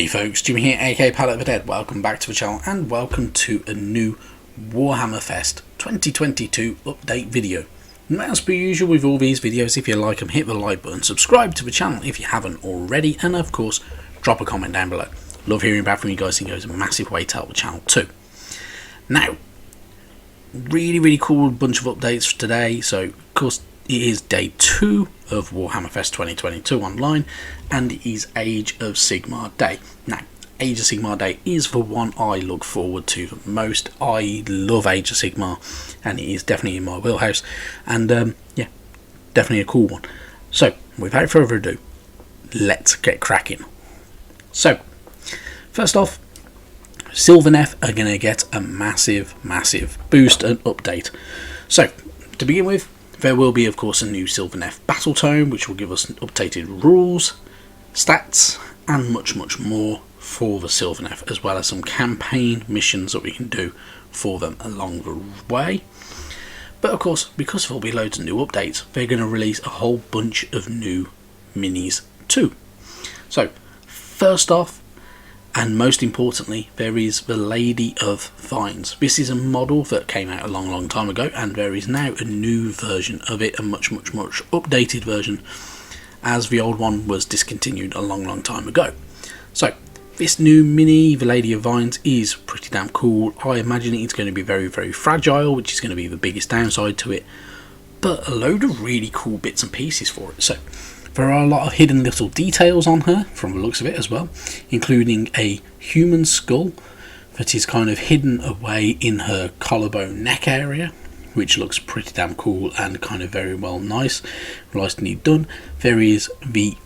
Hey folks, Jimmy here, aka Palette of the Dead. Welcome back to the channel and welcome to a new Warhammer Fest 2022 update video. And as per usual with all these videos, if you like them, hit the like button, subscribe to the channel if you haven't already, and of course drop a comment down below. Love hearing back from you guys, and it goes a massive way to help the channel too. Now, really cool bunch of updates today. So of course it is day 2 of Warhammer Fest 2022 online, and it is Age of Sigmar Day. Now, Age of Sigmar Day is the one I look forward to the most. I love Age of Sigmar, and it is definitely in my wheelhouse, and yeah, definitely a cool one. So, without further ado, let's get cracking. So, first off, Silvernet are going to get a massive boost and update. So, to begin with, there will be, of course, a new Silvernet Battletome, which will give us updated rules, stats, and much more for the Silvernet, as well as some campaign missions that we can do for them along the way. But of course, because there will be loads of new updates, they're going to release a whole bunch of new minis too. So, first off, and most importantly, there is the Lady of Vines. This is a model that came out a long time ago, and there is now a new version of it, a much updated version, as the old one was discontinued a long time ago. So this new mini, the Lady of Vines, is pretty damn cool. I imagine it's going to be very fragile, which is going to be the biggest downside to it, but a load of really cool bits and pieces for it. So there are a lot of hidden little details on her, from the looks of it as well, including a human skull that is kind of hidden away in her collarbone neck area, which looks pretty damn cool and kind of very nicely done. There is the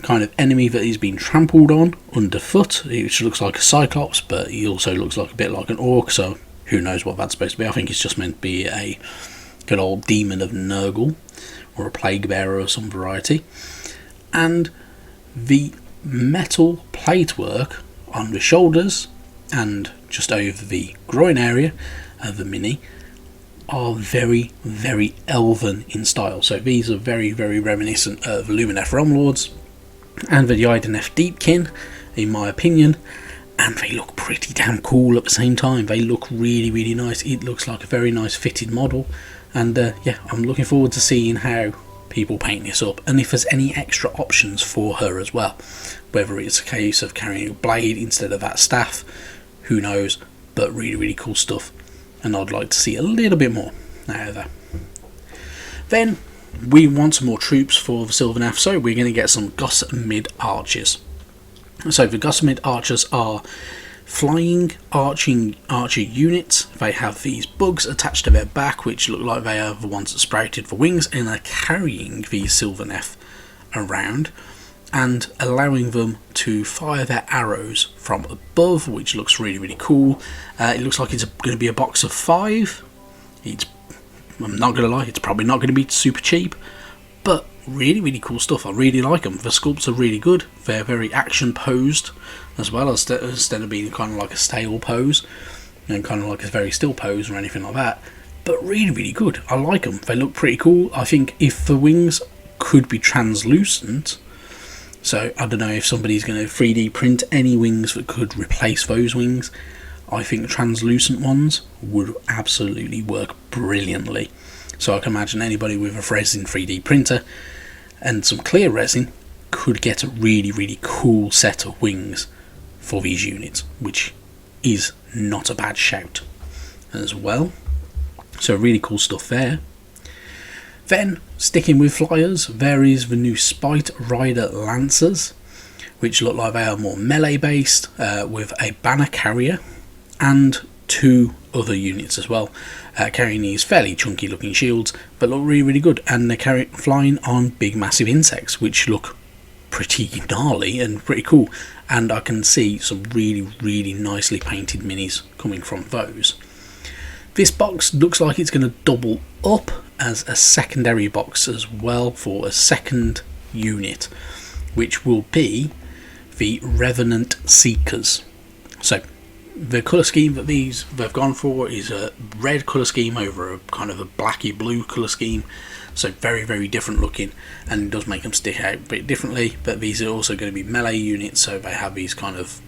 kind of enemy that is being trampled on underfoot, which looks like a Cyclops, but he also looks like a bit like an orc, so who knows what that's supposed to be. I think it's just meant to be a good old demon of Nurgle, or a plague bearer of some variety. And the metal plate work on the shoulders and just over the groin area of the mini are very elven in style. So these are very reminiscent of Lumineth Realm Lords and the Idoneth Deepkin, in my opinion, and they look pretty damn cool at the same time. They look really nice. It looks like a very nice fitted model, and yeah, I'm looking forward to seeing how people paint this up, and if there's any extra options for her as well, whether it's a case of carrying a blade instead of that staff, who knows, but really cool stuff, and I'd like to see a little bit more out of that. Then we want some more troops for the Silvernet, so we're going to get some Gossamer archers. So the Gossamer archers are flying archer units. They have these bugs attached to their back, which look like they are the ones that sprouted the wings, and are carrying these Silvernet around and allowing them to fire their arrows from above, which looks really cool. It looks like it's going to be a box of 5. I'm not going to lie, it's probably not going to be super cheap, but really cool stuff. I really like them. The sculpts are really good. They're very action posed, as well as instead of being kind of like a stale pose and kind of like a very still pose or anything like that. But really good. I like them. They look pretty cool. I think if the wings could be translucent, so I don't know if somebody's going to 3D print any wings that could replace those wings, I think the translucent ones would absolutely work brilliantly. So I can imagine anybody with a resin 3D printer and some clear resin could get a really cool set of wings for these units, which is not a bad shout as well. So really cool stuff there. Then, sticking with flyers, there is the new Spite Rider Lancers, which look like they are more melee based, with a banner carrier and 2 other units as well, carrying these fairly chunky looking shields, but look really good, and they're flying on big massive insects, which look pretty gnarly and pretty cool, and I can see some really nicely painted minis coming from those. This box looks like it's going to double up as a secondary box as well for a second unit, which will be the Revenant Seekers. So the colour scheme that they've gone for is a red colour scheme over a kind of a blacky blue colour scheme, so very, very different looking, and it does make them stick out a bit differently. But these are also going to be melee units, so they have these kind of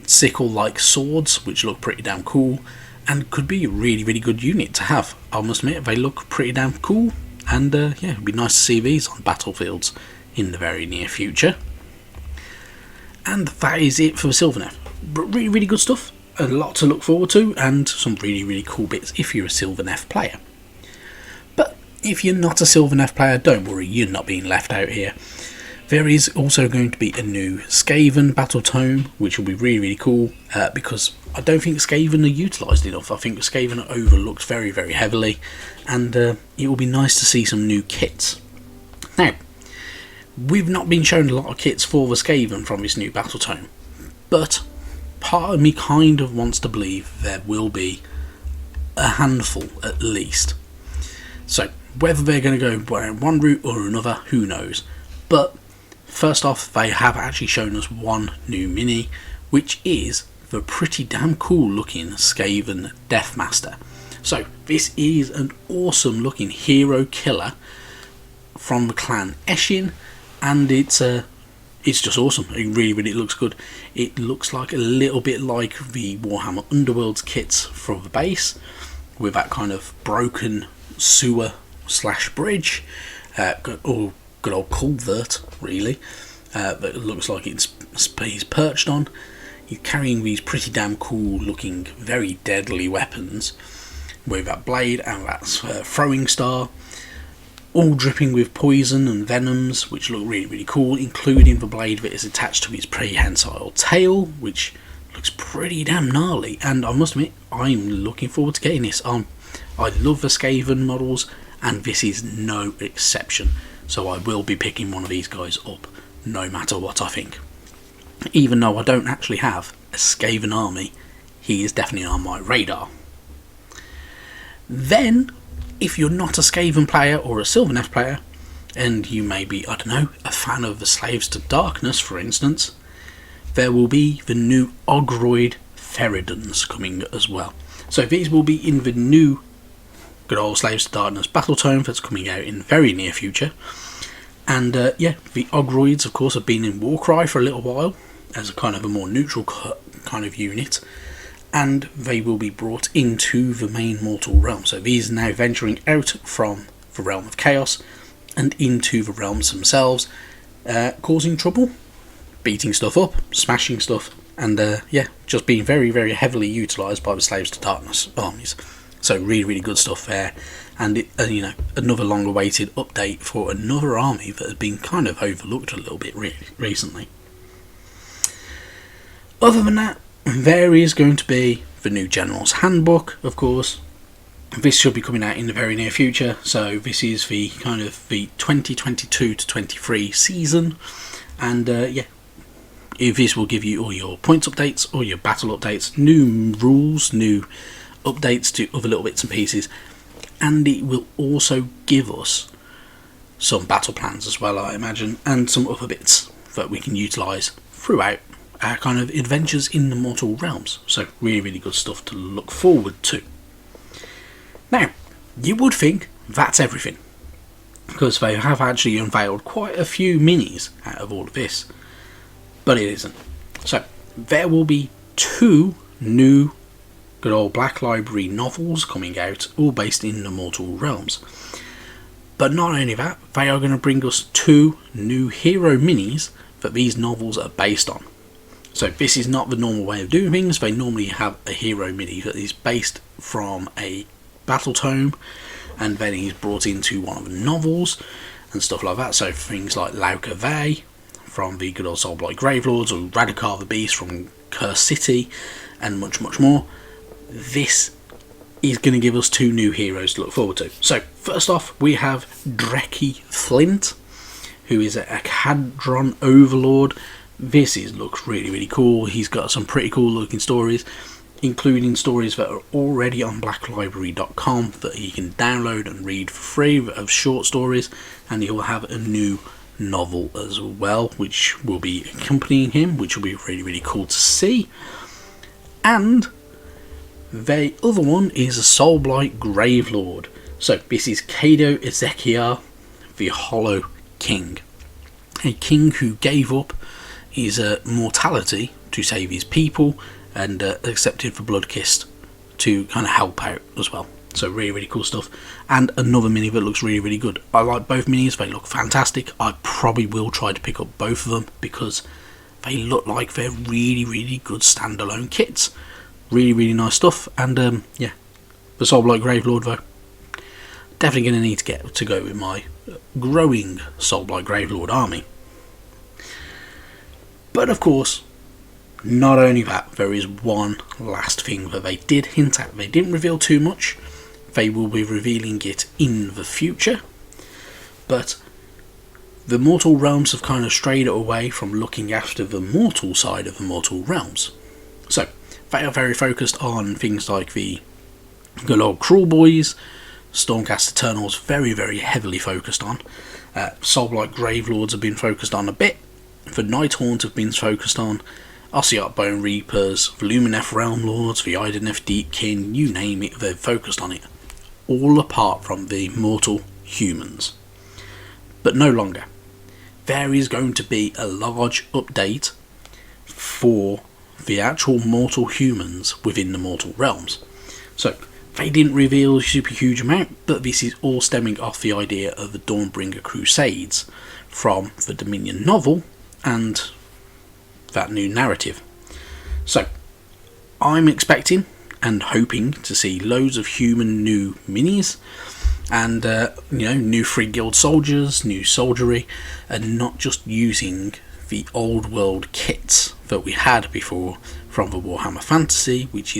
sickle like swords which look pretty damn cool and could be a really, really good unit to have. I must admit, they look pretty damn cool, and yeah, it'd be nice to see these on battlefields in the very near future. And that is it for the Silvernet. But really, really good stuff, a lot to look forward to, and some really, really cool bits if you're a Silvernet player. But if you're not a Silvernet player, don't worry, you're not being left out here. There is also going to be a new Skaven Battletome, which will be really, really cool, because I don't think Skaven are utilised enough. I think Skaven are overlooked very, very heavily, and it will be nice to see some new kits. Now, we've not been shown a lot of kits for the Skaven from this new Battletome, but part of me kind of wants to believe there will be a handful at least. So whether they're going to go one route or another, who knows. But first off, they have actually shown us one new mini, which is the pretty damn cool looking Skaven Deathmaster. So this is an awesome looking hero killer from the clan Eshin, and it's just awesome. It really, really looks good. It looks like a little bit like the Warhammer Underworlds kits from the base, with that kind of broken sewer / bridge, or good old culvert, really, that it looks like he's perched on. He's carrying these pretty damn cool looking, very deadly weapons, with that blade and that throwing star, all dripping with poison and venoms, which look really, really cool, including the blade that is attached to his prehensile tail, which looks pretty damn gnarly. And I must admit, I'm looking forward to getting this. I love the Skaven models, and this is no exception. So I will be picking one of these guys up, no matter what I think. Even though I don't actually have a Skaven army, he is definitely on my radar. Then, if you're not a Skaven player or a Silvernet player, and you may be, I don't know, a fan of the Slaves to Darkness, for instance, there will be the new Orgroid Feridans coming as well. So these will be in the new good old Slaves to Darkness Battletome that's coming out in the very near future. And yeah, the Orgroids, of course, have been in Warcry for a little while as a kind of a more neutral kind of unit, and they will be brought into the main mortal realm. So these are now venturing out from the realm of chaos and into the realms themselves, causing trouble, beating stuff up, smashing stuff, and yeah, just being very, very heavily utilised by the Slaves to Darkness armies. So really, really good stuff there, and you know, another long-awaited update for another army that has been kind of overlooked a little bit recently. Other than that, there is going to be the new Generals Handbook, of course. This should be coming out in the very near future, so this is the kind of the 2022 to 23 season, and yeah, this will give you all your points updates, all your battle updates, new rules, new updates to other little bits and pieces, and it will also give us some battle plans as well, I imagine, and some other bits that we can utilise throughout our kind of adventures in the mortal realms. So really, really good stuff to look forward to. Now, you would think that's everything, because they have actually unveiled quite a few minis out of all of this, but it isn't. So there will be 2 new good old Black Library novels coming out, all based in the mortal realms. But not only that, they are going to bring us 2 new hero minis that these novels are based on. So this is not the normal way of doing things. They normally have a hero mini that is based from a Battletome, and then he's brought into one of the novels and stuff like that. So things like Lauka Vey from the good old Soulblight Gravelords, or Radikar the Beast from Curse City, and much, much more. This is going to give us 2 new heroes to look forward to. So first off, we have Dreki Flint, who is a Cadron Overlord. This looks really, really cool. He's got some pretty cool looking stories, including stories that are already on blacklibrary.com that you can download and read for free of short stories, and he will have a new novel as well, which will be accompanying him, which will be really, really cool to see. And the other one is a Soulblight Gravelord. So this is Kado Ezekiel, the Hollow King. A king who gave up his mortality to save his people, and accepted the Bloodkist to kind of help out as well. So really, really cool stuff. And another mini that looks really, really good. I like both minis, they look fantastic. I probably will try to pick up both of them because they look like they're really, really good standalone kits. Really, really nice stuff. And yeah, the Soulblight Gravelord though, definitely going to need to get to go with my growing Soulblight Gravelord army. But of course, not only that, there is one last thing that they did hint at. They didn't reveal too much. They will be revealing it in the future. But the Mortal Realms have kind of strayed away from looking after the mortal side of the Mortal Realms. So, they are very focused on things like the good old Cruel Boys, Stormcast Eternals, very, very heavily focused on. Soulblight Gravelords have been focused on a bit. The Nighthaunt have been focused on. Ossiarch Bone Reapers, the Lumineth Realm Lords, the Ideneth Deepkin, you name it, they've focused on it. All apart from the mortal humans. But no longer. There is going to be a large update for the actual mortal humans within the Mortal Realms. So, they didn't reveal a super huge amount, but this is all stemming off the idea of the Dawnbringer Crusades from the Dominion novel and that new narrative. So, I'm expecting and hoping to see loads of human new minis and new Free Guild soldiers, new soldiery, and not just using the old world kits that we had before from the Warhammer Fantasy, which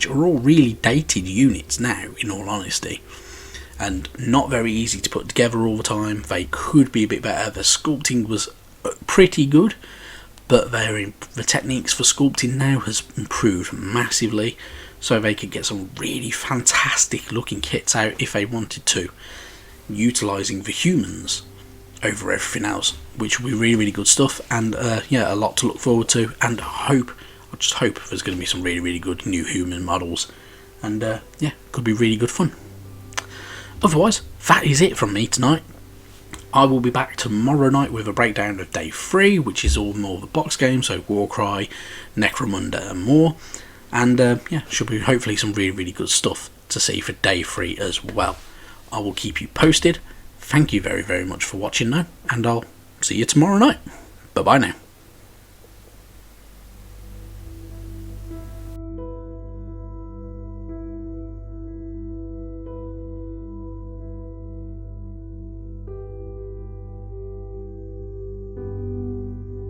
are all really dated units now, in all honesty, and not very easy to put together all the time. They could be a bit better. The sculpting was pretty good, but the techniques for sculpting now has improved massively, so they could get some really fantastic looking kits out if they wanted to, utilising the humans over everything else, which will be really, really good stuff. And yeah, a lot to look forward to, and I just hope there's going to be some really, really good new human models, and yeah, could be really good fun. Otherwise, that is it from me tonight. I will be back tomorrow night with a breakdown of Day 3, which is all more the box game, so Warcry, Necromunda and more. And yeah, should be hopefully some really, really good stuff to see for Day 3 as well. I will keep you posted. Thank you very, very much for watching now, and I'll see you tomorrow night. Bye bye now.